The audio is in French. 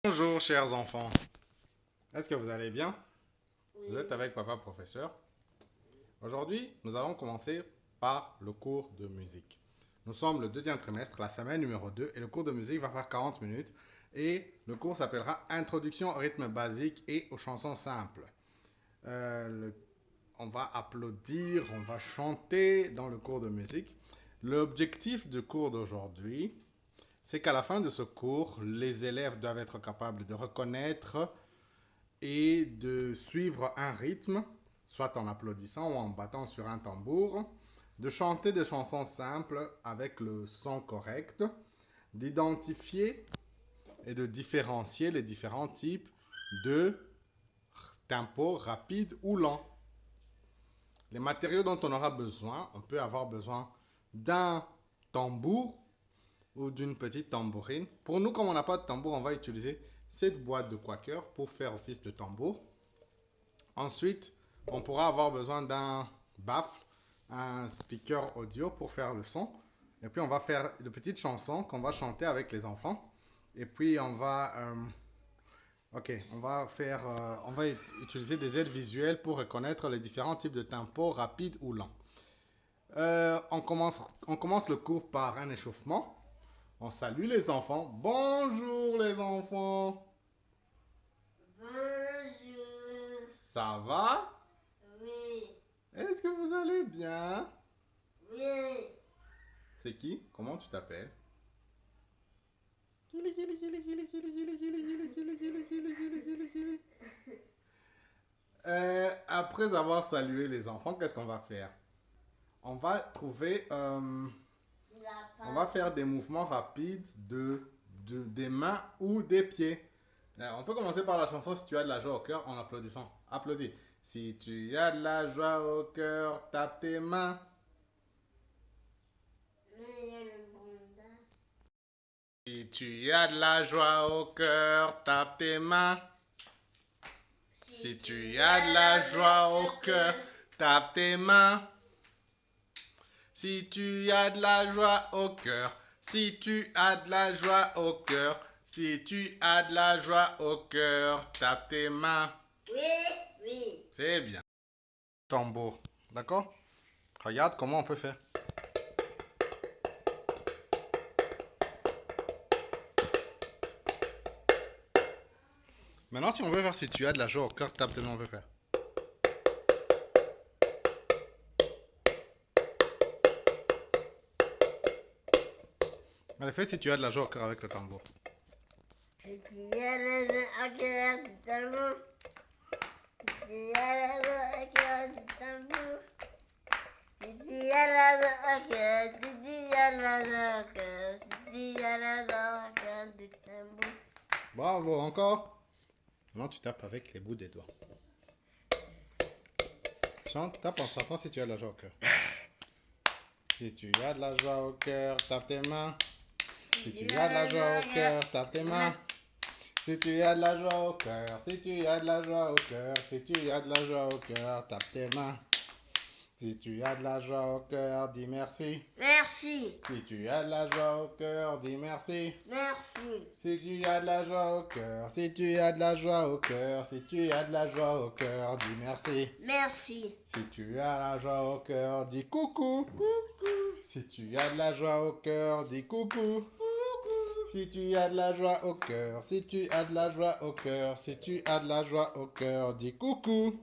Bonjour chers enfants, est-ce que vous allez bien? Vous êtes Oui. avec papa professeur. Aujourd'hui, nous allons commencer par le cours de musique. Nous sommes le deuxième trimestre, la semaine numéro 2, et le cours de musique va faire 40 minutes. Et le cours s'appellera Introduction au rythme basique et aux chansons simples. On va applaudir, on va chanter dans le cours de musique. L'objectif du cours d'aujourd'hui, c'est qu'à la fin de ce cours, les élèves doivent être capables de reconnaître et de suivre un rythme, soit en applaudissant ou en battant sur un tambour, de chanter des chansons simples avec le son correct, d'identifier et de différencier les différents types de tempo rapide ou lent. Les matériaux dont on aura besoin, on peut avoir besoin d'un tambour ou d'une petite tambourine. Pour nous, comme on n'a pas de tambour, on va utiliser cette boîte de quaker pour faire office de tambour. Ensuite, on pourra avoir besoin d'un baffle, un speaker audio pour faire le son. Et puis, on va faire de petites chansons qu'on va chanter avec les enfants. Et puis, on va utiliser des aides visuelles pour reconnaître les différents types de tempos, rapides ou lents. On commence le cours par un échauffement. On salue les enfants. Bonjour les enfants. Bonjour. Ça va? Oui. Est-ce que vous allez bien? Oui. C'est qui? Comment tu t'appelles? Après avoir salué les enfants, qu'est-ce qu'on va faire? On va trouver, on va faire des mouvements rapides des mains ou des pieds. On peut commencer par la chanson Si tu as de la joie au cœur en applaudissant. Applaudis. Si tu as de la joie au cœur, tape tes mains. Si tu as de la joie au cœur, tape tes mains. Si tu as de la joie au cœur, tape tes mains. Si tu as de la joie au cœur, si tu as de la joie au cœur, si tu as de la joie au cœur, tape tes mains. Oui. Oui. C'est bien. Tambour, d'accord? Regarde comment on peut faire. Maintenant, si on veut faire si tu as de la joie au cœur, tape tes mains, on peut faire. Allez, fais si tu as de la joie au cœur avec le tambour. Si tu as le cœur du tambour, si tu as le cœur du tambour, si tu as le cœur, si tu as le cœur, si tu as le cœur du tambour. Bravo, encore. Maintenant, tu tapes avec les bouts des doigts. Chante, tape en chantant si tu as de la joie au cœur. Si tu as de la joie au cœur, tape tes mains. Si tu as de la joie au cœur, tape tes mains. Si tu as de la joie au cœur, si tu as de la joie au cœur, si tu as de la joie au cœur, tape tes mains. Si tu as de la joie au cœur, dis merci. Merci. Si tu as de la joie au cœur, dis merci. Merci. Si tu as de la joie au cœur, si tu as de la joie au cœur, si tu as de la joie au cœur, dis merci. Merci. Si tu as la joie au cœur, dis coucou. Coucou. Si tu as de la joie au cœur, dis coucou. Coucou. Si tu as de la joie au cœur, si tu as de la joie au cœur, si tu as de la joie au cœur, dis coucou.